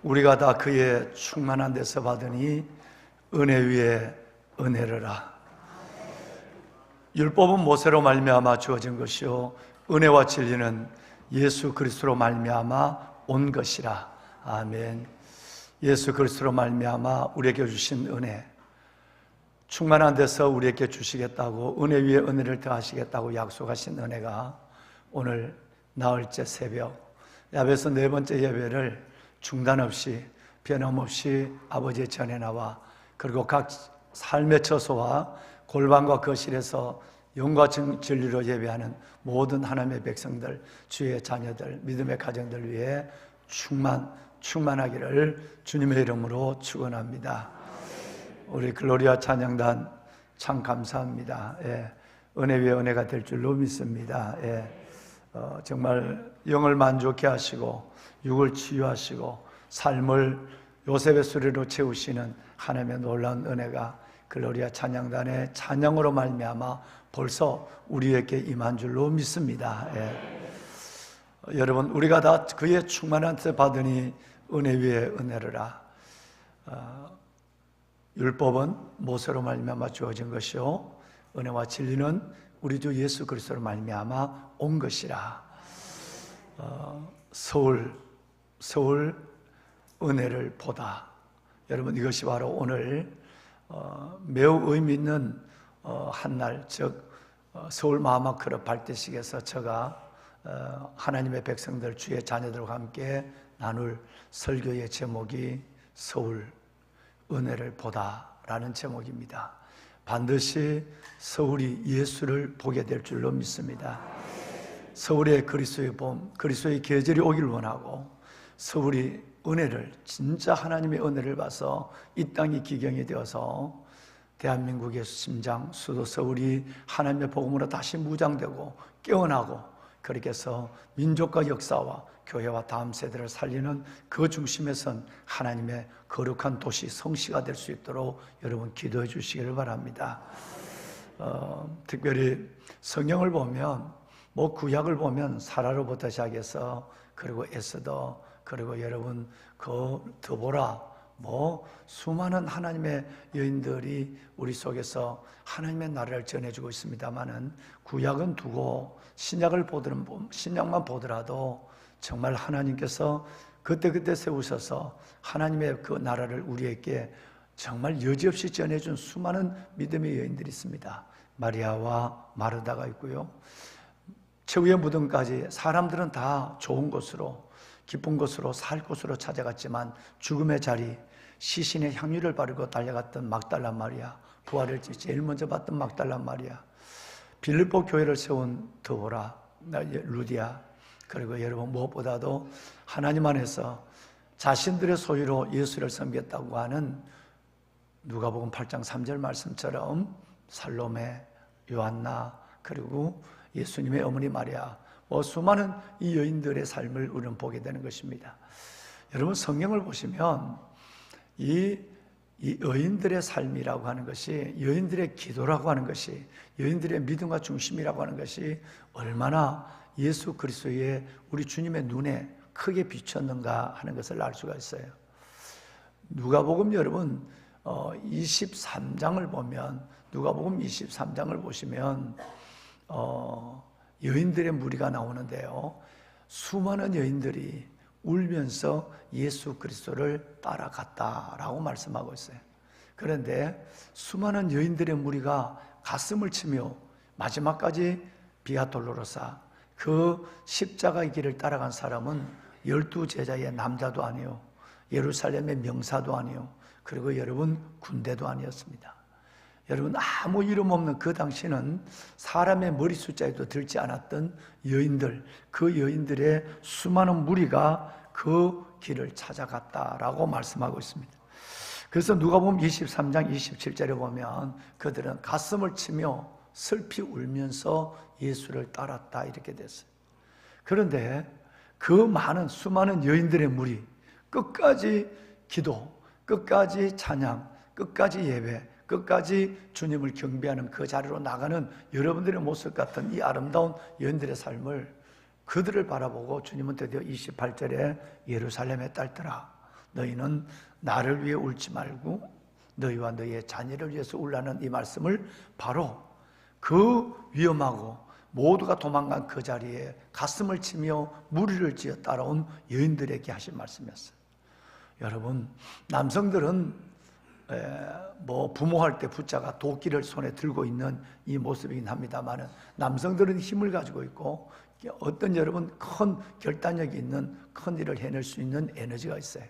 우리가 다 그의 충만한 데서 받으니 은혜 위에 은혜르라. 율법은 모세로 말미암아 주어진 것이요 은혜와 진리는 예수 그리스도로 말미암아 온 것이라. 아멘. 예수 그리스도로 말미암아 우리에게 주신 은혜, 충만한 데서 우리에게 주시겠다고, 은혜 위에 은혜를 더하시겠다고 약속하신 은혜가 오늘 나흘째 새벽 야베에서 네 번째 예배를 중단 없이 변함없이 아버지의 전에 나와, 그리고 각 삶의 처소와 골방과 거실에서 영과 진리로 예배하는 모든 하나님의 백성들, 주의 자녀들, 믿음의 가정들 위해 충만하기를 주님의 이름으로 축원합니다. 우리 글로리아 찬양단 참 감사합니다. 예, 은혜 위에 은혜가 될 줄로 믿습니다. 예, 정말 영을 만족케 하시고 육을 치유하시고 삶을 요셉의 수레로 채우시는 하나님의 놀라운 은혜가 글로리아 찬양단의 찬양으로 말미암아 벌써 우리에게 임한 줄로 믿습니다. 예. 여러분, 우리가 다 그의 충만한 뜻 받으니 은혜 위에 은혜르라. 율법은 모세로 말미암아 주어진 것이요 은혜와 진리는 우리 주 예수 그리스도로 말미암아 온 것이라. 서울 은혜를 보다. 여러분, 이것이 바로 오늘 매우 의미 있는 한날, 즉 서울 마하마크르 발대식에서 제가 하나님의 백성들, 주의 자녀들과 함께 나눌 설교의 제목이 서울 은혜를 보다라는 제목입니다. 반드시 서울이 예수를 보게 될 줄로 믿습니다. 서울의 그리스도의 봄, 그리스도의 계절이 오기를 원하고, 서울이 은혜를, 진짜 하나님의 은혜를 봐서 이 땅이 기경이 되어서 대한민국의 심장, 수도 서울이 하나님의 복음으로 다시 무장되고 깨어나고, 그렇게 해서 민족과 역사와 교회와 다음 세대를 살리는 그 중심에 선 하나님의 거룩한 도시, 성시가 될 수 있도록 여러분 기도해 주시기를 바랍니다. 특별히 성경을 보면, 구약을 보면 사라로부터 시작해서, 그리고 에스더, 그리고 여러분 그 드보라, 수많은 하나님의 여인들이 우리 속에서 하나님의 나라를 전해주고 있습니다만은, 구약은 두고 신약만 보더라도 정말 하나님께서 그때그때 세우셔서 하나님의 그 나라를 우리에게 정말 여지없이 전해준 수많은 믿음의 여인들이 있습니다. 마리아와 마르다가 있고요, 최후의 무덤까지 사람들은 다 좋은 곳으로, 기쁜 곳으로, 살 곳으로 찾아갔지만 죽음의 자리, 시신의 향유를 바르고 달려갔던 막달라 마리아, 부활을 제일 먼저 봤던 막달라 마리아, 빌립보 교회를 세운 드보라, 루디아, 그리고 여러분 무엇보다도 하나님 안에서 자신들의 소유로 예수를 섬겼다고 하는 누가복음 8장 3절 말씀처럼 살로메, 요한나, 그리고 예수님의 어머니 마리아, 수많은 이 여인들의 삶을 우리는 보게 되는 것입니다. 여러분, 성경을 보시면 이 여인들의 삶이라고 하는 것이, 여인들의 기도라고 하는 것이, 여인들의 믿음과 중심이라고 하는 것이 얼마나 예수 그리스도의 우리 주님의 눈에 크게 비쳤는가 하는 것을 알 수가 있어요. 누가복음 여러분 23장을 보면, 누가복음 23장을 보시면 여인들의 무리가 나오는데요, 수많은 여인들이 울면서 예수 그리스도를 따라갔다라고 말씀하고 있어요. 그런데 수많은 여인들의 무리가 가슴을 치며 마지막까지 비아 돌로로사, 그 십자가의 길을 따라간 사람은 12제자의 남자도 아니요, 예루살렘의 명사도 아니요, 그리고 여러분 군대도 아니었습니다. 여러분, 아무 이름 없는 그 당시는 사람의 머리 숫자에도 들지 않았던 여인들, 그 여인들의 수많은 무리가 그 길을 찾아갔다라고 말씀하고 있습니다. 그래서 누가복음 23장 27절에 보면 그들은 가슴을 치며 슬피 울면서 예수를 따랐다, 이렇게 됐어요. 그런데 그 많은 수많은 여인들의 무리, 끝까지 기도, 끝까지 찬양, 끝까지 예배, 끝까지 주님을 경배하는 그 자리로 나가는 여러분들의 모습 같은 이 아름다운 여인들의 삶을 그들을 바라보고 주님은 드디어 28절에 예루살렘의 딸들아, 너희는 나를 위해 울지 말고 너희와 너희의 자녀를 위해서 울라는 이 말씀을 바로 그 위험하고 모두가 도망간 그 자리에 가슴을 치며 무리를 지어 따라온 여인들에게 하신 말씀이었어요. 여러분, 남성들은 부모할 때 붙자가 도끼를 손에 들고 있는 이 모습이긴 합니다만, 남성들은 힘을 가지고 있고 어떤 여러분 큰 결단력이 있는 큰 일을 해낼 수 있는 에너지가 있어요.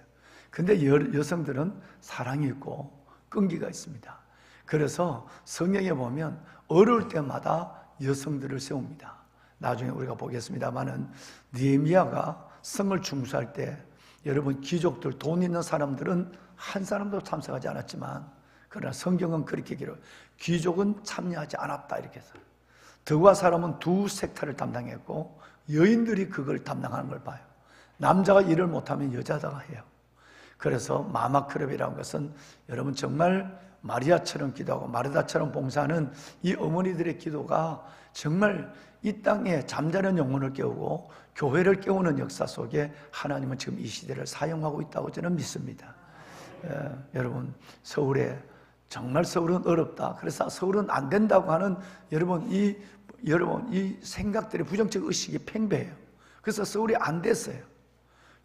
근데 여성들은 사랑이 있고 끈기가 있습니다. 그래서 성경에 보면 어려울 때마다 여성들을 세웁니다. 나중에 우리가 보겠습니다만은 느헤미야가 성을 중수할 때 여러분 귀족들, 돈 있는 사람들은 한 사람도 참석하지 않았지만, 그러나 성경은 그렇게 기록, 귀족은 참여하지 않았다 이렇게 해서 드와 사람은 두 섹터를 담당했고 여인들이 그걸 담당하는 걸 봐요. 남자가 일을 못하면 여자가 해요. 그래서 마마크럽이라는 것은 여러분 정말 마리아처럼 기도하고 마르다처럼 봉사하는 이 어머니들의 기도가 정말 이 땅에 잠자는 영혼을 깨우고 교회를 깨우는 역사 속에 하나님은 지금 이 시대를 사용하고 있다고 저는 믿습니다. 여러분, 서울에 정말 서울은 어렵다, 그래서 서울은 안 된다고 하는 여러분 이 생각들의 부정적 의식이 팽배해요. 그래서 서울이 안 됐어요.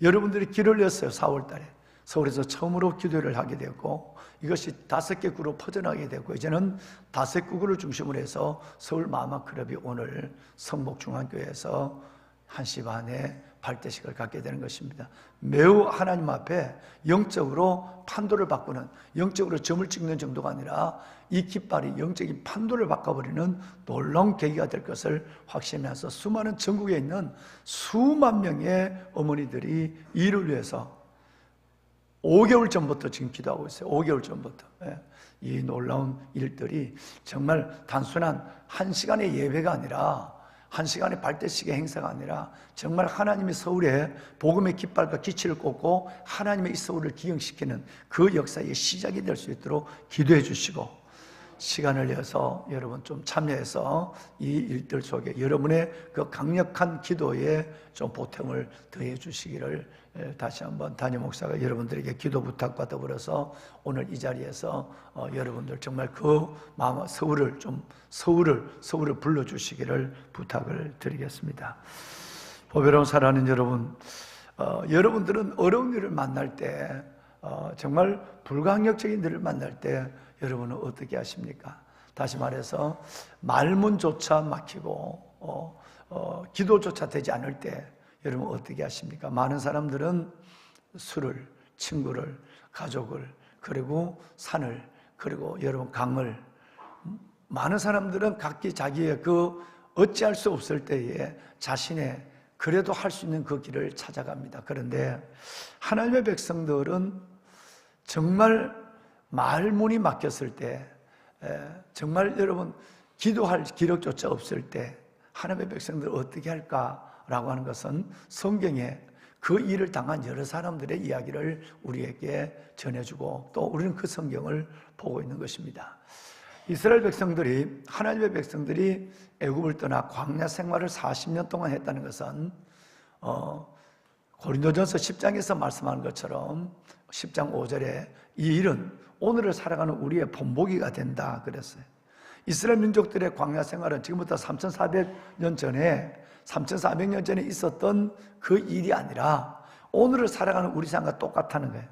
여러분들이 길을 냈어요. 4월 달에 서울에서 처음으로 기도를 하게 되었고, 이것이 5개 구로 퍼져나가게 되고, 이제는 5개 구를 중심으로 해서 서울 마마클럽이 오늘 성목중앙교회에서 1시 반에 발대식을 갖게 되는 것입니다. 매우 하나님 앞에 영적으로 판도를 바꾸는, 영적으로 점을 찍는 정도가 아니라 이 깃발이 영적인 판도를 바꿔버리는 놀라운 계기가 될 것을 확신하면서 수많은 전국에 있는 수만 명의 어머니들이 이를 위해서 5개월 전부터 지금 기도하고 있어요. 5개월 전부터. 이 놀라운 일들이 정말 단순한 1시간의 예배가 아니라, 1시간의 발대식의 행사가 아니라 정말 하나님의 서울에 복음의 깃발과 기치를 꽂고 하나님의 이 서울을 기영시키는 그 역사의 시작이 될 수 있도록 기도해 주시고, 시간을 내서 여러분 좀 참여해서 이 일들 속에 여러분의 그 강력한 기도에 좀 보탬을 더해 주시기를 다시 한번 담임 목사가 여러분들에게 기도 부탁과 더불어서 오늘 이 자리에서 여러분들 정말 그 마음 서울을 불러주시기를 부탁을 드리겠습니다. 보배로운 사랑하는 여러분, 여러분들은 어려운 일을 만날 때, 정말 불가항력적인 일을 만날 때 여러분은 어떻게 하십니까? 다시 말해서 말문조차 막히고 기도조차 되지 않을 때 여러분 어떻게 하십니까? 많은 사람들은 술을, 친구를, 가족을, 그리고 산을, 그리고 여러분 강을, 많은 사람들은 각기 자기의 그 어찌할 수 없을 때에 자신의 그래도 할 수 있는 그 길을 찾아갑니다. 그런데 하나님의 백성들은 정말 말문이 막혔을 때, 정말 여러분 기도할 기력조차 없을 때 하나님의 백성들은 어떻게 할까라고 하는 것은 성경에 그 일을 당한 여러 사람들의 이야기를 우리에게 전해주고 또 우리는 그 성경을 보고 있는 것입니다. 이스라엘 백성들이, 하나님의 백성들이 애굽을 떠나 광야 생활을 40년 동안 했다는 것은 고린도전서 10장에서 말씀하는 것처럼 10장 5절에 이 일은 오늘을 살아가는 우리의 본보기가 된다 그랬어요. 이스라엘 민족들의 광야 생활은 지금부터 3,400년 전에 있었던 그 일이 아니라 오늘을 살아가는 우리 삶과 똑같다는 거예요.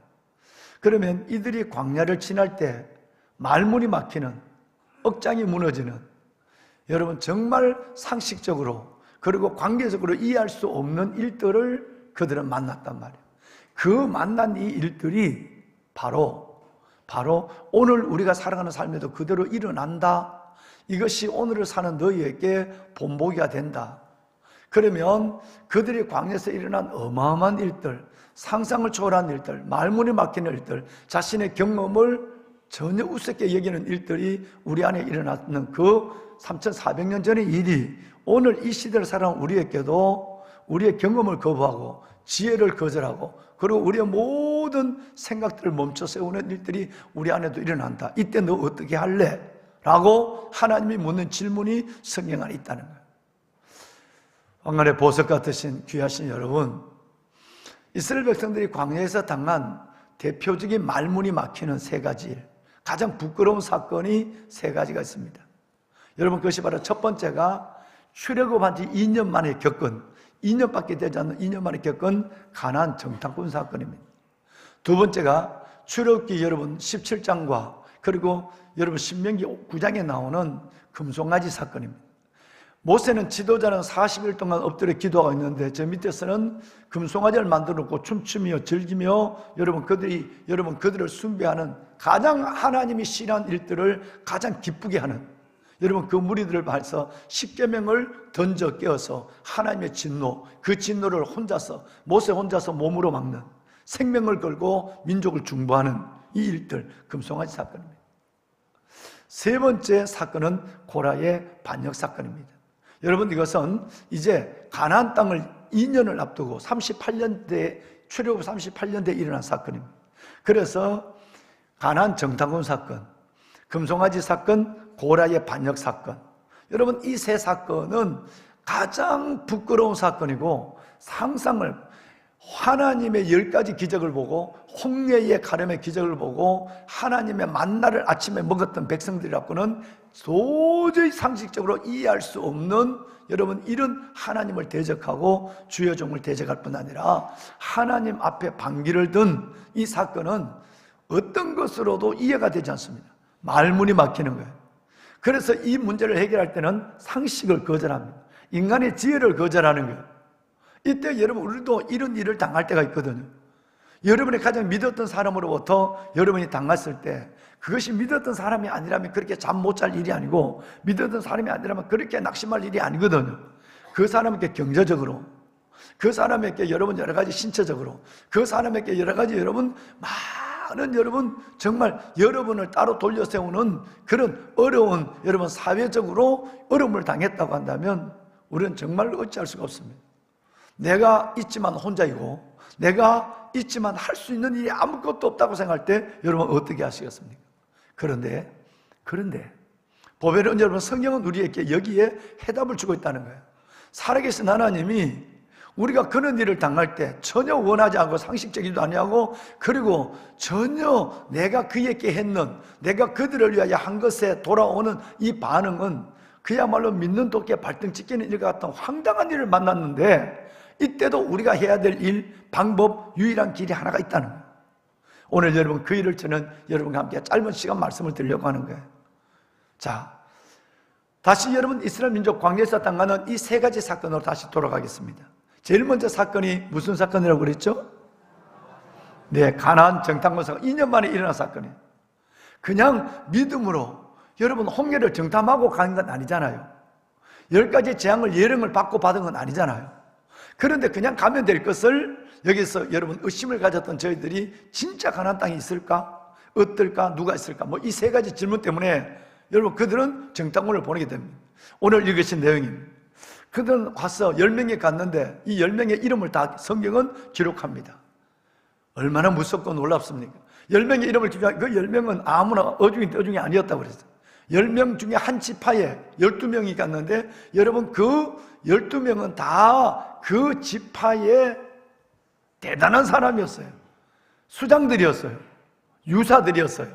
그러면 이들이 광야를 지날 때 말문이 막히는, 억장이 무너지는, 여러분 정말 상식적으로 그리고 관계적으로 이해할 수 없는 일들을 그들은 만났단 말이에요. 그 만난 이 일들이 바로 오늘 우리가 살아가는 삶에도 그대로 일어난다. 이것이 오늘을 사는 너희에게 본보기가 된다. 그러면 그들이 광야에서 일어난 어마어마한 일들, 상상을 초월한 일들, 말문이 막히는 일들, 자신의 경험을 전혀 우습게 여기는 일들이 우리 안에 일어났는 그 3,400년 전의 일이 오늘 이 시대를 살아가는 우리에게도 우리의 경험을 거부하고 지혜를 거절하고 그리고 우리의 모든 생각들을 멈춰 세우는 일들이 우리 안에도 일어난다. 이때 너 어떻게 할래? 라고 하나님이 묻는 질문이 성경 안에 있다는 거예요. 왕관의 보석 같으신 귀하신 여러분, 이스라엘 백성들이 광야에서 당한 대표적인 말문이 막히는 세 가지 일, 가장 부끄러운 사건이 세 가지가 있습니다. 여러분, 그것이 바로 첫 번째가 출애굽한 지 2년 만에 겪은, 2년밖에 되지 않는 2년 만에 겪은 가나안 정탐꾼 사건입니다. 두 번째가 출애굽기 여러분 17장과 그리고 여러분 신명기 9장에 나오는 금송아지 사건입니다. 모세는 지도자는 40일 동안 엎드려 기도하고 있는데 저 밑에서는 금송아지를 만들어 놓고 춤추며 즐기며 여러분 그들을 숭배하는, 가장 하나님이 싫어하는 일들을 가장 기쁘게 하는, 여러분 그 무리들을 봐서 십계명을 던져 깨어서 하나님의 진노, 그 진노를 모세 혼자서 몸으로 막는, 생명을 걸고 민족을 중보하는 이 일들, 금송아지 사건입니다. 세 번째 사건은 고라의 반역 사건입니다. 여러분, 이것은 이제 가나안 땅을 2년을 앞두고 38년대, 출애굽 38년대에 일어난 사건입니다. 그래서 가나안 정탐꾼 사건, 금송아지 사건, 고라의 반역 사건, 여러분 이 세 사건은 가장 부끄러운 사건이고, 상상을, 하나님의 10가지 기적을 보고, 홍해의 가름의 기적을 보고 하나님의 만나를 아침에 먹었던 백성들이라고는 도저히 상식적으로 이해할 수 없는, 여러분 이런 하나님을 대적하고 주의 종을 대적할 뿐 아니라 하나님 앞에 반기를 든 이 사건은 어떤 것으로도 이해가 되지 않습니다. 말문이 막히는 거예요. 그래서 이 문제를 해결할 때는 상식을 거절합니다. 인간의 지혜를 거절하는 거예요. 이때 여러분, 우리도 이런 일을 당할 때가 있거든요. 여러분이 가장 믿었던 사람으로부터 여러분이 당했을 때, 그것이 믿었던 사람이 아니라면 그렇게 잠 못 잘 일이 아니고, 믿었던 사람이 아니라면 그렇게 낙심할 일이 아니거든요. 그 사람에게 경제적으로, 그 사람에게 여러분 여러 가지 신체적으로, 그 사람에게 여러 가지 여러분 많은, 여러분 정말 여러분을 따로 돌려 세우는 그런 어려운, 여러분 사회적으로 어려움을 당했다고 한다면 우리는 정말 어찌할 수가 없습니다. 내가 있지만 혼자이고, 내가 있지만 할 수 있는 일이 아무것도 없다고 생각할 때 여러분 어떻게 하시겠습니까? 그런데 보배는 여러분, 성경은 우리에게 여기에 해답을 주고 있다는 거예요. 살아계신 하나님이 우리가 그런 일을 당할 때 전혀 원하지 않고, 상식적이지도 아니하고, 그리고 전혀 내가 그에게 했는, 내가 그들을 위하여 한 것에 돌아오는 이 반응은 그야말로 믿는 도끼에 발등 찍히는 일 같은 황당한 일을 만났는데, 이때도 우리가 해야 될 일, 방법, 유일한 길이 하나가 있다는 거예요. 오늘 여러분 그 일을 저는 여러분과 함께 짧은 시간 말씀을 드리려고 하는 거예요. 자, 다시 여러분 이스라엘 민족 광야에서 당하는 이 세 가지 사건으로 다시 돌아가겠습니다. 제일 먼저 사건이 무슨 사건이라고 그랬죠? 네, 가나안 정탐꾼 사건. 2년 만에 일어난 사건이에요. 그냥 믿음으로 여러분 홍해를 정탐하고 가는 건 아니잖아요. 10가지 재앙을, 예령을 받고 받은 건 아니잖아요. 그런데 그냥 가면 될 것을, 여기서 여러분 의심을 가졌던 저희들이 진짜 가나안 땅이 있을까? 어떨까? 누가 있을까? 뭐 이 세 가지 질문 때문에 여러분 그들은 정탐꾼을 보내게 됩니다. 오늘 읽으신 내용입니다. 그들은 와서 10명이 갔는데 이 10명의 이름을 다 성경은 기록합니다. 얼마나 무섭고 놀랍습니까? 10명의 이름을 기록한 그 10명은 아무나 어중이 아니었다고 그랬어요. 10명 중에 한 지파에 12명이 갔는데, 여러분 그 12명은 다 그 지파의 대단한 사람이었어요. 수장들이었어요. 유사들이었어요.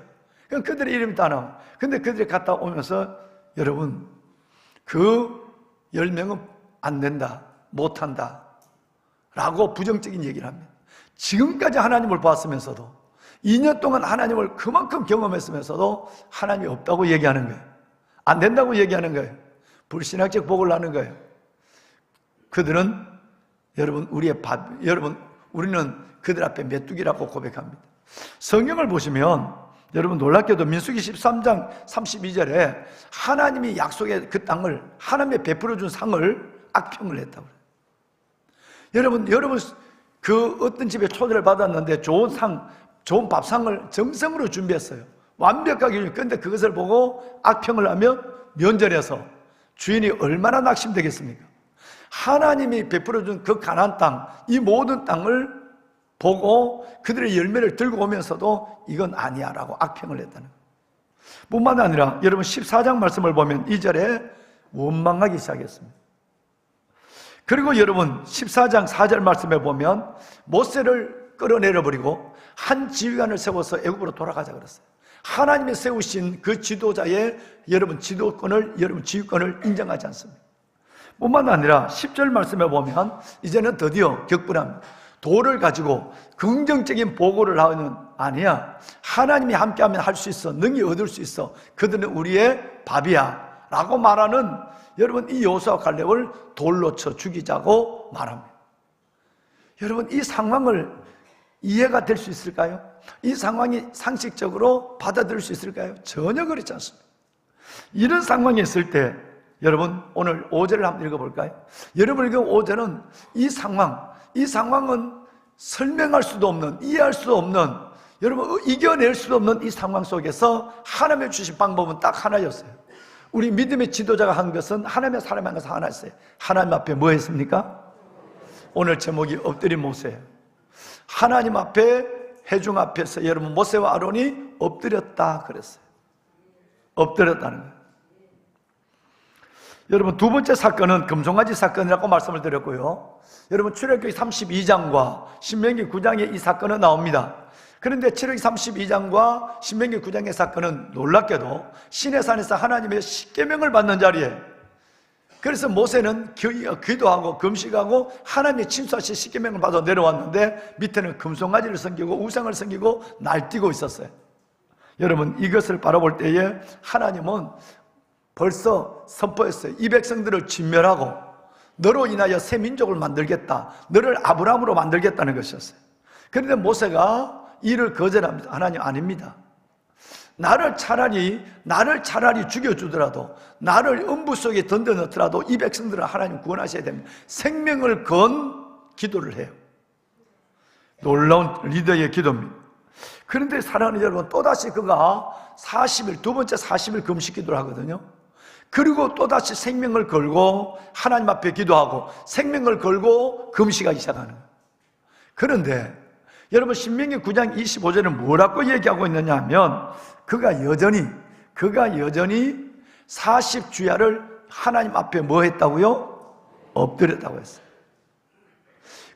그럼 그들의 이름이 다 나와요. 근데 그들이 갔다 오면서 여러분 그 10명은 안 된다, 못한다 라고 부정적인 얘기를 합니다. 지금까지 하나님을 봤으면서도, 2년 동안 하나님을 그만큼 경험했으면서도 하나님이 없다고 얘기하는 거예요. 안 된다고 얘기하는 거예요. 불신학적 복을 하는 거예요. 그들은 여러분 우리는 그들 앞에 메뚜기라고 고백합니다. 성경을 보시면 여러분 놀랍게도 민수기 13장 32절에 하나님이 약속의 그 땅을, 하나님이 베풀어 준 상을 악평을 했다고 그래요. 여러분 그 어떤 집에 초대를 받았는데 좋은 상, 좋은 밥상을 정성으로 준비했어요. 완벽하게. 그런데 그것을 보고 악평을 하면 면전에서 주인이 얼마나 낙심되겠습니까? 하나님이 베풀어준 그 가나안 땅, 이 모든 땅을 보고 그들의 열매를 들고 오면서도 이건 아니야 라고 악평을 했다는 거예요. 뿐만 아니라 여러분 14장 말씀을 보면 2절에 원망하기 시작했습니다. 그리고 여러분 14장 4절 말씀에 보면 모세를 끌어내려 버리고 한 지휘관을 세워서 애굽으로 돌아가자 그랬어요. 하나님이 세우신 그 지도자의 여러분 지도권을, 여러분 지휘권을 인정하지 않습니다. 뿐만 아니라 10절 말씀에 보면 이제는 드디어 격분합니다. 돌을 가지고 긍정적인 보고를 하는 아니야, 하나님이 함께하면 할 수 있어, 능히 얻을 수 있어, 그들은 우리의 밥이야 라고 말하는 여러분 이 여호수아와 갈렙을 돌로 쳐 죽이자고 말합니다. 여러분 이 상황을 이해가 될 수 있을까요? 이 상황이 상식적으로 받아들일 수 있을까요? 전혀 그렇지 않습니다. 이런 상황이 있을 때 여러분 오늘 5절을 한번 읽어볼까요? 여러분 그 5절은 이 상황은 설명할 수도 없는, 이해할 수도 없는, 여러분 이겨낼 수도 없는 이 상황 속에서 하나님의 주신 방법은 딱 하나였어요. 우리 믿음의 지도자가 한 것은, 하나님의 사람이 한 것은 하나였어요. 하나님 앞에 뭐 했습니까? 오늘 제목이 엎드린 모세예요. 하나님 앞에, 회중 앞에서 여러분 모세와 아론이 엎드렸다 그랬어요. 엎드렸다는 거예요. 여러분 두 번째 사건은 금송아지 사건이라고 말씀을 드렸고요, 여러분 출애굽기 32장과 신명기 9장에 이 사건은 나옵니다. 그런데 출애굽기 32장과 신명기 9장의 사건은 놀랍게도 시내산에서 하나님의 십계명을 받는 자리에, 그래서 모세는 기도하고 금식하고 하나님의 침수하신 십계명을 받아 내려왔는데 밑에는 금송아지를 섬기고 우상을 섬기고 날뛰고 있었어요. 여러분 이것을 바라볼 때에 하나님은 벌써 선포했어요. 이 백성들을 진멸하고 너로 인하여 새 민족을 만들겠다, 너를 아브라함으로 만들겠다는 것이었어요. 그런데 모세가 이를 거절합니다. 하나님 아닙니다. 나를 차라리 죽여주더라도, 나를 음부 속에 던져넣더라도 이 백성들을 하나님 구원하셔야 됩니다. 생명을 건 기도를 해요. 놀라운 리더의 기도입니다. 그런데 사랑하는 여러분, 또다시 그가 40일, 두 번째 40일 금식 기도를 하거든요. 그리고 또다시 생명을 걸고 하나님 앞에 기도하고 생명을 걸고 금식하기 시작하는 거예요. 그런데 여러분 신명기 9장 25절은 뭐라고 얘기하고 있느냐 하면, 그가 여전히 40주야를 하나님 앞에 뭐 했다고요? 엎드렸다고 했어요.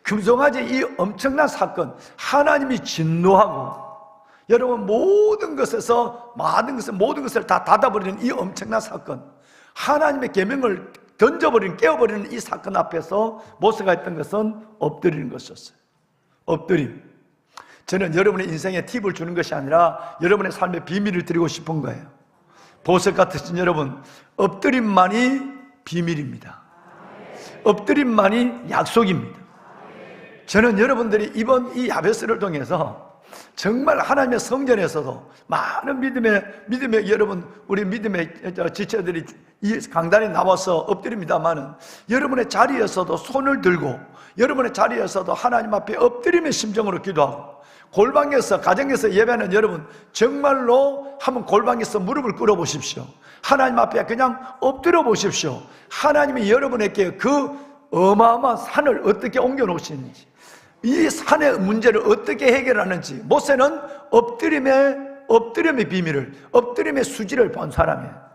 금송아지 이 엄청난 사건, 하나님이 진노하고 여러분 모든 것을 다 닫아버리는 이 엄청난 사건, 하나님의 계명을 던져버리는, 깨어버리는 이 사건 앞에서 모세가 했던 것은 엎드리는 것이었어요. 엎드림. 저는 여러분의 인생에 팁을 주는 것이 아니라 여러분의 삶의 비밀을 드리고 싶은 거예요. 보석 같으신 여러분, 엎드림만이 비밀입니다. 엎드림만이 약속입니다. 저는 여러분들이 이번 이 야베스를 통해서 정말 하나님의 성전에서도 많은 믿음의 여러분, 우리 믿음의 지체들이 이 강단에 나와서 엎드립니다만은, 여러분의 자리에서도 손을 들고 여러분의 자리에서도 하나님 앞에 엎드림의 심정으로 기도하고, 골방에서, 가정에서 예배하는 여러분, 정말로 한번 골방에서 무릎을 꿇어 보십시오. 하나님 앞에 그냥 엎드려 보십시오. 하나님이 여러분에게 그 어마어마한 산을 어떻게 옮겨 놓으시는지, 이 산의 문제를 어떻게 해결하는지. 모세는 엎드림의 비밀을, 엎드림의 수지를 본 사람이에요.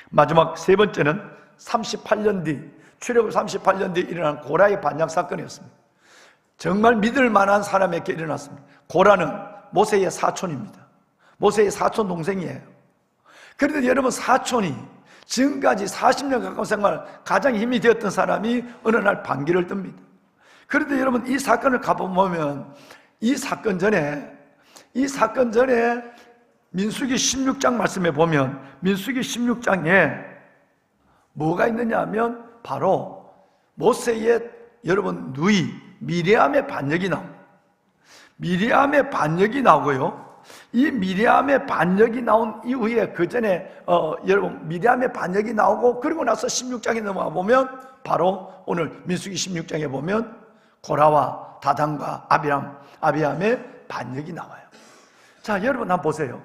마지막 세 번째는 38년 뒤, 출애굽 38년 뒤 일어난 고라의 반역 사건이었습니다. 정말 믿을 만한 사람에게 일어났습니다. 고라는 모세의 사촌입니다. 모세의 사촌 동생이에요. 그런데 여러분, 사촌이 지금까지 40년 가까운 생활 가장 힘이 되었던 사람이 어느 날 반기를 뜹니다. 그런데 여러분, 이 사건을 가보면 이 사건 전에 민수기 16장 말씀에 보면, 민수기 16장에 뭐가 있느냐 하면 바로 모세의 여러분 누이 미리암의 반역이 나옵니다. 미리암의 반역이 나오고요, 이 미리암의 반역이 나온 이후에 그 전에 여러분 미리암의 반역이 나오고, 그리고 나서 16장에 넘어가 보면 바로 오늘 민수기 16장에 보면 고라와 다단과 아비암의 반역이 나와요. 자, 여러분 한번 보세요.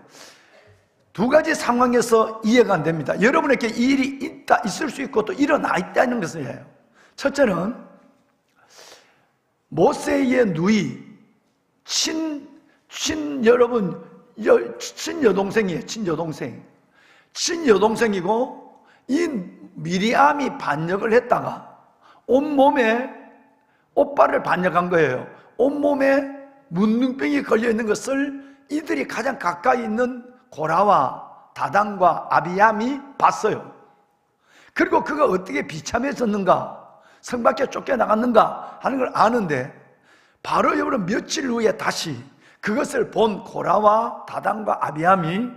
두 가지 상황에서 이해가 안 됩니다. 여러분에게 이 일이 있을 수 있고 또 일어나 있다는 것을 해요. 첫째는 모세의 누이, 친여동생이에요. 친여동생이고, 이 미리암이 반역을 했다가 온몸에 오빠를 반역한 거예요. 온몸에 문둥병이 걸려있는 것을 이들이 가장 가까이 있는 고라와 다단과 아비암이 봤어요. 그리고 그가 어떻게 비참해졌는가, 성 밖에 쫓겨나갔는가 하는 걸 아는데, 바로 여러분 며칠 후에 다시 그것을 본 고라와 다단과 아비암이,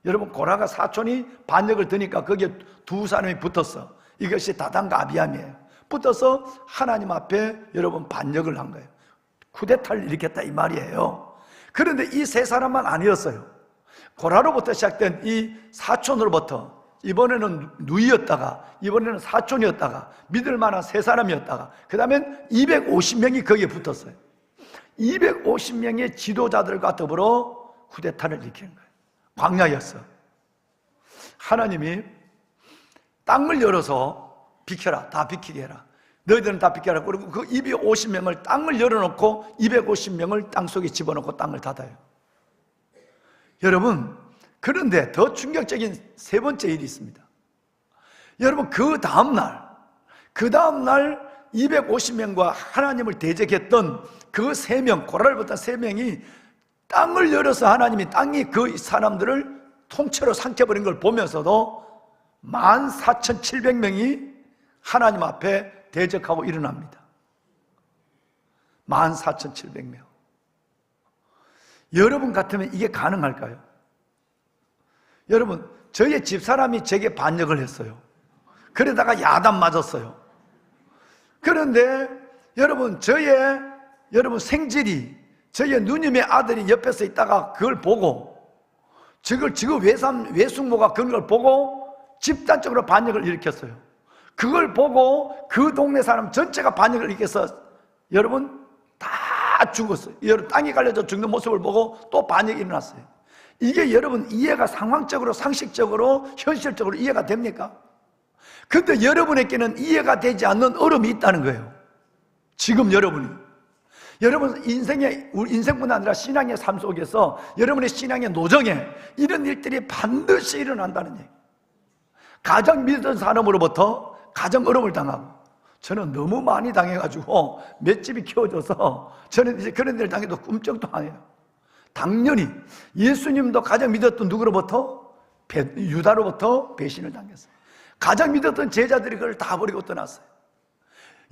여러분 고라가 사촌이 반역을 드니까 거기에 두 사람이 붙었어. 이것이 다단과 아비암이에요. 붙어서 하나님 앞에 여러분 반역을 한 거예요. 쿠데타를 일으켰다 이 말이에요. 그런데 이 세 사람만 아니었어요. 고라로부터 시작된 이 사촌으로부터, 이번에는 누이였다가 이번에는 사촌이었다가 믿을 만한 세 사람이었다가 그 다음엔 250명이 거기에 붙었어요. 250명의 지도자들과 더불어 쿠데타를 일으킨 거예요. 광야였어. 하나님이 땅을 열어서 비켜라, 다 비키게 해라, 너희들은 다 비켜라. 그리고 그 250명을 땅을 열어놓고 250명을 땅속에 집어넣고 땅을 닫아요. 여러분, 그런데 더 충격적인 세 번째 일이 있습니다. 여러분, 그 다음날 250명과 하나님을 대적했던 그 세 명, 고라를 붙은 세 명이 땅을 열어서 하나님이 땅이 그 사람들을 통째로 삼켜버린 걸 보면서도 14,700명이 하나님 앞에 대적하고 일어납니다. 14,700명. 여러분 같으면 이게 가능할까요? 여러분, 저의 집사람이 제게 반역을 했어요. 그러다가 야단 맞았어요. 그런데 여러분, 여러분 생질이, 저의 누님의 아들이 옆에서 있다가 그걸 보고, 지금 외숙모가 그걸 보고 집단적으로 반역을 일으켰어요. 그걸 보고 그 동네 사람 전체가 반역을 일으켜서 여러분 다 죽었어요. 여러분 땅이 갈려져 죽는 모습을 보고 또 반역이 일어났어요. 이게 여러분 이해가 상황적으로, 상식적으로, 현실적으로 이해가 됩니까? 근데 여러분에게는 이해가 되지 않는 어려움이 있다는 거예요. 지금 여러분 인생뿐 아니라 신앙의 삶 속에서 여러분의 신앙의 노정에 이런 일들이 반드시 일어난다는 얘기. 가장 믿던 사람으로부터 가장 어려움을 당하고, 저는 너무 많이 당해가지고 맷집이 키워져서 저는 이제 그런 일을 당해도 꿈쩍도 안 해요. 당연히 예수님도 가장 믿었던 누구로부터? 유다로부터 배신을 당했어요. 가장 믿었던 제자들이 그걸 다 버리고 떠났어요.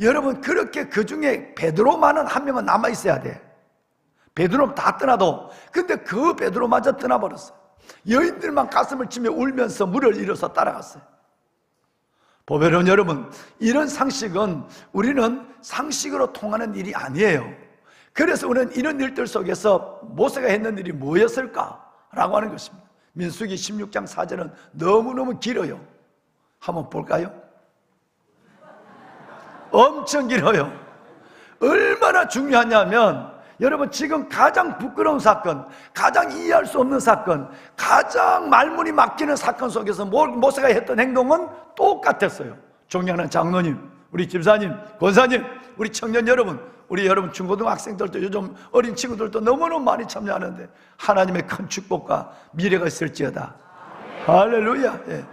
여러분, 그렇게 그 중에 베드로만은 한 명은 남아있어야 돼. 베드로는 다 떠나도, 근데 그 베드로마저 떠나버렸어요. 여인들만 가슴을 치며 울면서 물을 잃어서 따라갔어요. 보배로운 여러분, 이런 상식은 우리는 상식으로 통하는 일이 아니에요. 그래서 우리는 이런 일들 속에서 모세가 했는 일이 뭐였을까라고 하는 것입니다. 민수기 16장 4절은 너무너무 길어요. 한번 볼까요? 엄청 길어요. 얼마나 중요하냐면, 여러분 지금 가장 부끄러운 사건, 가장 이해할 수 없는 사건, 가장 말문이 막히는 사건 속에서 모세가 했던 행동은 똑같았어요. 존경하는 장로님, 우리 집사님, 권사님, 우리 청년 여러분, 우리 여러분 중고등학생들도 요즘 어린 친구들도 너무너무 많이 참여하는데 하나님의 큰 축복과 미래가 있을지어다. 할렐루야. 예.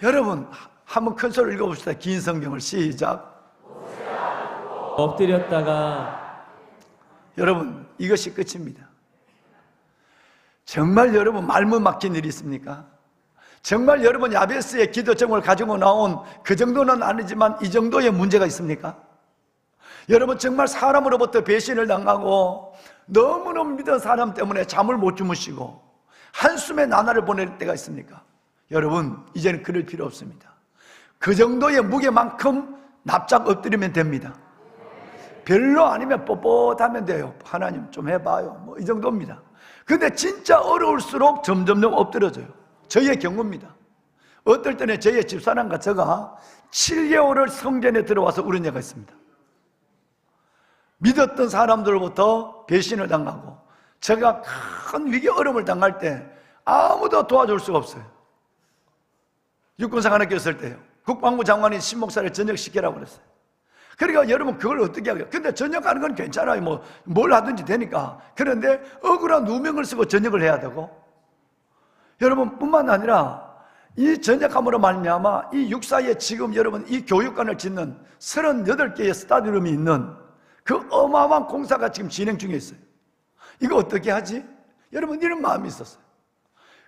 여러분 한번 큰 소리로 읽어봅시다. 긴 성경을 시작. 엎드렸다가. 여러분, 이것이 끝입니다. 정말 여러분 말문 막힌 일이 있습니까? 정말 여러분 야베스의 기도 제목을 가지고 나온 그 정도는 아니지만 이 정도의 문제가 있습니까? 여러분 정말 사람으로부터 배신을 당하고 너무너무 믿은 사람 때문에 잠을 못 주무시고 한숨의 나날을 보낼 때가 있습니까? 여러분 이제는 그럴 필요 없습니다. 그 정도의 무게만큼 납작 엎드리면 됩니다. 별로 아니면 뻣뻣하면 돼요. 하나님 좀 해봐요. 뭐 이 정도입니다. 근데 진짜 어려울수록 점점점 엎드려져요. 저의 경우입니다. 어떨 때는 저의 집사람과 제가 7개월을 성전에 들어와서 울은 예가 있습니다. 믿었던 사람들로부터 배신을 당하고 제가 큰 위기 어려움을 당할 때 아무도 도와줄 수가 없어요. 육군사관학교 있을 때요. 국방부 장관이 신목사를 전역시키라고 그랬어요. 그러니까 여러분 그걸 어떻게 하겠어요? 근데 전역하는 건 괜찮아요. 뭘 하든지 되니까. 그런데 억울한 누명을 쓰고 전역을 해야 되고, 여러분 뿐만 아니라 이 전역함으로 말미암아 이 육사에 지금 여러분 이 교육관을 짓는 38개의 스타디움이 있는 그 어마어마한 공사가 지금 진행 중에 있어요. 이거 어떻게 하지? 여러분 이런 마음이 있었어요.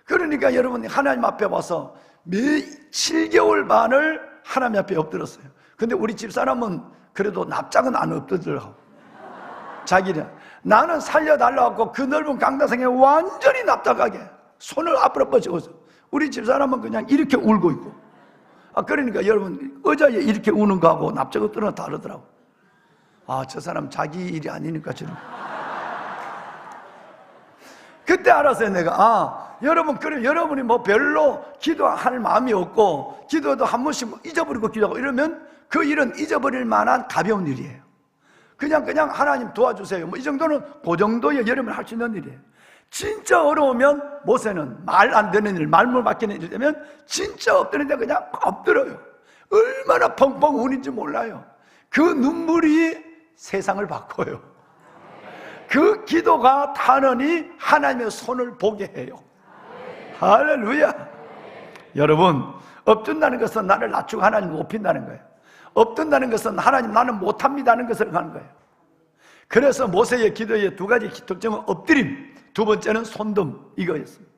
그러니까 여러분이 하나님 앞에 와서 매 7개월 반을 하나님 앞에 엎드렸어요. 근데 우리 집사람은 그래도 납작은 안 엎드리더라고. 자기는 나는 살려달라고 그 넓은 강다성에 완전히 납작하게 손을 앞으로 뻗어서 우리 집사람은 그냥 이렇게 울고 있고. 그러니까 여러분 의자에 이렇게 우는 거하고 납작 엎드리는 건 다르더라고. 저 사람 자기 일이 아니니까 저런. 그때 알았어요 내가. 여러분 그럼 여러분이 뭐 별로 기도할 마음이 없고 기도도 한 번씩 잊어버리고 기도하고 이러면 그 일은 잊어버릴 만한 가벼운 일이에요. 그냥 하나님 도와주세요 뭐 이 정도는 그 정도의 여러분이 할 수 있는 일이에요. 진짜 어려우면 모세는 말 안 되는 일, 말문 막히는 일 되면 진짜 엎드리는데 그냥 엎드려요. 얼마나 펑펑 우는지 몰라요. 그 눈물이 세상을 바꿔요. 그 기도가 단언히 하나님의 손을 보게 해요. 할렐루야. 여러분 엎든다는 것은 나를 낮추고 하나님을 높인다는 거예요. 엎든다는 것은 하나님 나는 못합니다는 것을 하는 거예요. 그래서 모세의 기도의 두 가지 특징은 엎드림, 두 번째는 손듦 이거였습니다.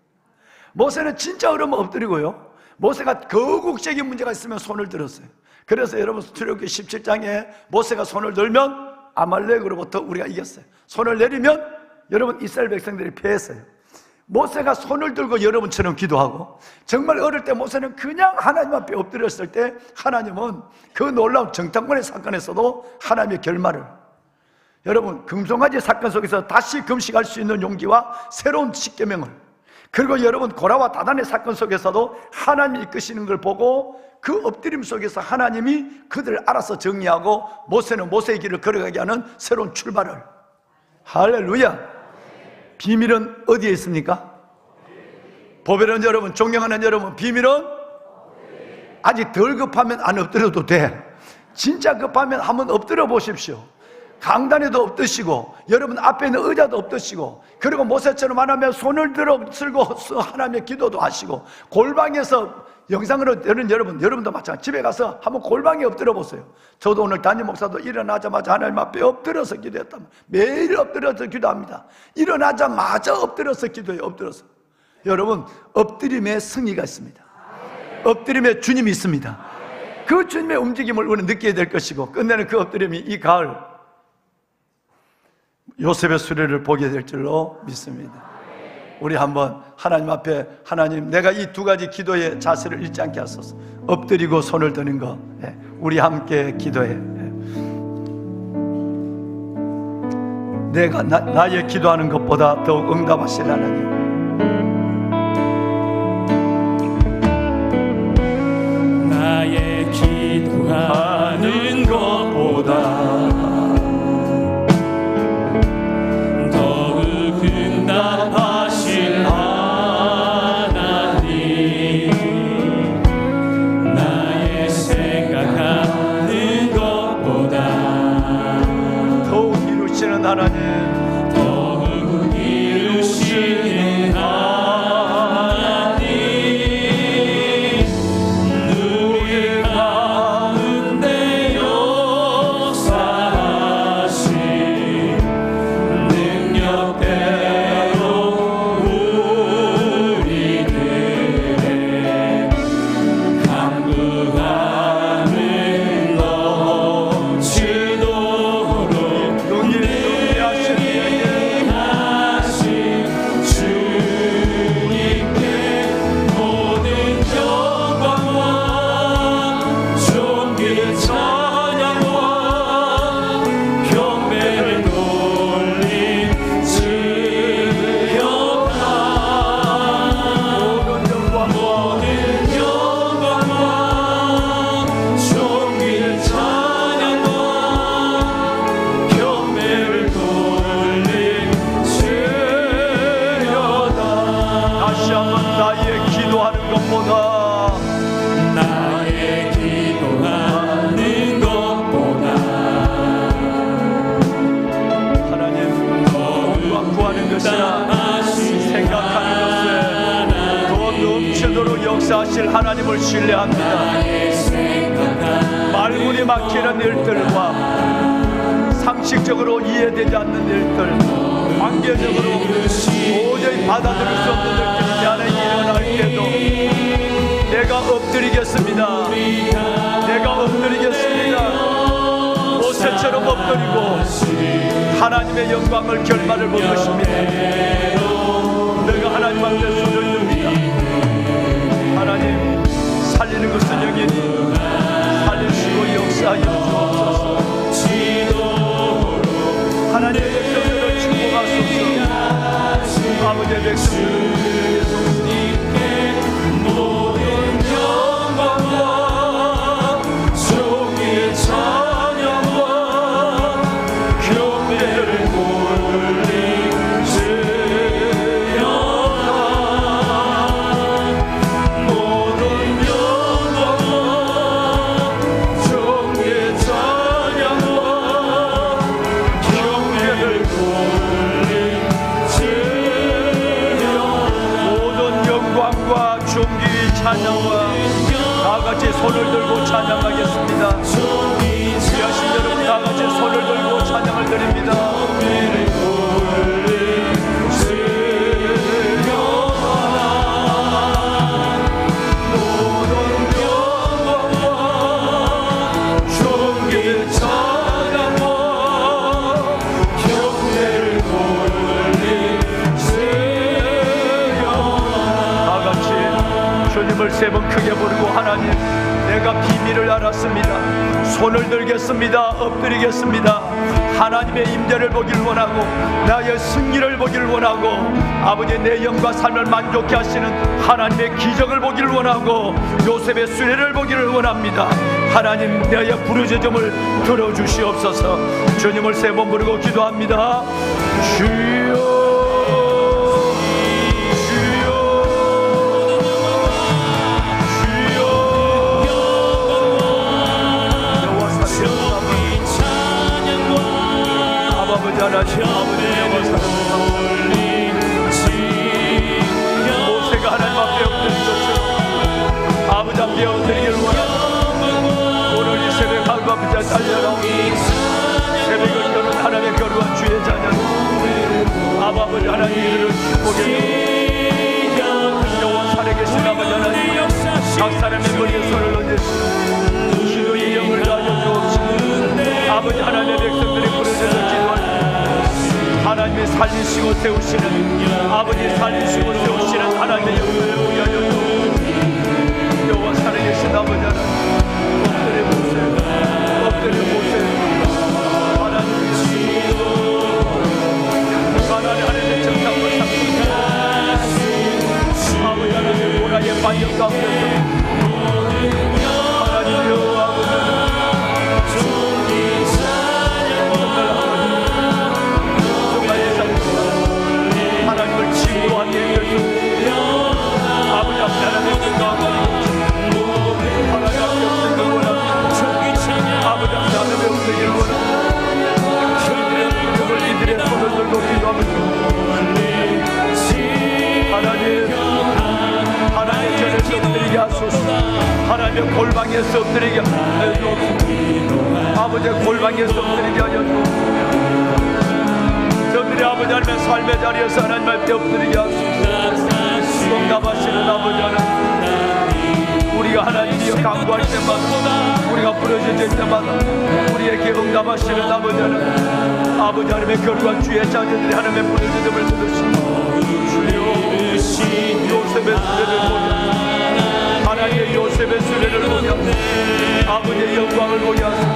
모세는 진짜 어려우면 엎드리고요, 모세가 거국적인 문제가 있으면 손을 들었어요. 그래서 여러분 출애굽기 17장에 모세가 손을 들면 아말렉으로부터 우리가 이겼어요. 손을 내리면 여러분 이스라엘 백성들이 패했어요. 모세가 손을 들고 여러분처럼 기도하고 정말 어릴 때 모세는 그냥 하나님 앞에 엎드렸을 때 하나님은 그 놀라운 정탐꾼의 사건에서도 하나님의 결말을, 여러분 금송아지 사건 속에서 다시 금식할 수 있는 용기와 새로운 십계명을, 그리고 여러분 고라와 다단의 사건 속에서도 하나님이 이끄시는 걸 보고 그 엎드림 속에서 하나님이 그들을 알아서 정리하고 모세는 모세의 길을 걸어가게 하는 새로운 출발을. 할렐루야. 비밀은 어디에 있습니까? 보배는 여러분, 존경하는 여러분, 비밀은 아직 덜 급하면 안 엎드려도 돼. 진짜 급하면 한번 엎드려 보십시오. 강단에도 엎드시고 여러분 앞에 있는 의자도 엎드시고, 그리고 모세처럼 하나님의 손을 들어 들고 하나님의 기도도 하시고, 골방에서 영상으로 들은 여러분도 마찬가지 집에 가서 한번 골방에 엎드려 보세요. 저도 오늘 담임 목사도 일어나자마자 하나님 앞에 엎드려서 기도했답니다. 매일 엎드려서 기도합니다. 일어나자마자 엎드려서 기도해요. 엎드려서. 여러분 엎드림에 승리가 있습니다. 엎드림에 주님이 있습니다. 그 주님의 움직임을 우리는 느끼게 될 것이고, 끝내는 그 엎드림이 이 가을 요셉의 수레를 보게 될 줄로 믿습니다. 우리 한번 하나님 앞에, 하나님 내가 이 두 가지 기도의 자세를 잃지 않게 하소서. 엎드리고 손을 드는 거, 우리 함께 기도해. 내가 나의 기도하는 것보다 더욱 응답하실 하나님, 나의 기도하는 것보다 응답하실 하나님, 나의 생각하는 것보다 더욱 이루시는 하나님, 더욱 이루시는 하나님, 누구의 가운데 역사하신 능력대로 우리들의 간구함을 넘치도록 용기를 하시는 늘 하나님을 신뢰합니다. 말문이 막히는 일들과 상식적으로 이해되지 않는 일들, 관계적으로 도저히 받아들일 수 없는 일들이 내 안에 일어날 때도 내가 엎드리겠습니다. 내가 엎드리겠습니다. 모세처럼 엎드리고 하나님의 영광을 결말을 볼 것입니다. 내가 하나님 앞에 손을 듭니다. 하나님, 살리는 것은 여기니 살리시고 역사하여 주옵소서. 하나님의 백성들을 축복하소서. 아버지의 백성들을 모든 영광과 종의 찬양과 경배를 돌리시려나. 모든 영광과 종의 찬양과 경배를 모든 영광과 존귀 찬양과 다같이 손을 들고 찬양하겠습니다. 귀하신 여러분 다같이 손을 들고 찬양을 드립니다. 모든 영광과 존귀 찬양과 경배를 다같이 주님을 세 번 크게 부르고, 하나님, 내가 비밀을 알았습니다. 손을 들겠습니다. 엎드리겠습니다. 하나님의 임재를 보길 원하고 나의 승리를 보길 원하고 아버지 내 영과 삶을 만족케 하시는 하나님의 기적을 보길 원하고 요셉의 수레를 보기를 원합니다. 하나님, 내의 부르짖음을 들어주시옵소서. 주님을 세 번 부르고 기도합니다. 주여, 아버지 하나님, 아버지 영원 모세가 하나님 앞에 엎드린 것처럼 아버지 앞에 엎드리기를 원합니다. 오늘 이 새벽 아버지 달려나오니 새벽을 여는 하나님의 거룩한 주의 자녀 아버지 하나님 이들을 축복해 영원 살아계신 아버지 하나님, 각 사람의 머리에 손을 얹으시고 기도의 영을 다하여 주옵시고 아버지 하나님의 백성들이 부르짖어 기도하니 하나님의 살리시고 세우시는 아버지 살리시고 세우시는 하나님의 영광을 위하여 여호와 살아계신 아버지 하나님, 엎드려 보세요. 엎드려 보세요. 하나님 하나님의 정상과 상승 아버지 하나님 보라의 반역 가운데서 하나님이여 아버지 하나님을 친구한 얘기를 아버지 앞에 하나님의 건강을 하나님 앞에 없애기를 원합니다. 아버지 앞에 하나님의 없애기를 원합니다. 저희들의 믿음을 이들의 손을 들고 기도합니다. 하나님 전에서 엎드리게 하소서. 하나님의 골방에서 엎드리게 하여 주옵소서. 아버지의 골방에서 엎드리게 하여 주옵소서. 저들이 아버지 하나님의 삶의 자리에서 하나님 앞에 엎드리게 하소서. 응답하시는 아버지 하나님, 우리가 하나님이여 간구할 때마다 우리가 부르짖을 때마다 우리에게 응답하시는 아버지 하나님, 아버지 하나님의 거룩한 주의 자녀들이 하나님의 부르짖음을 들으시고 주여 요셉의 수레를 보냐 하나님의 요셉의 수레를 보냐 아버지의 영광을 보게 하소서.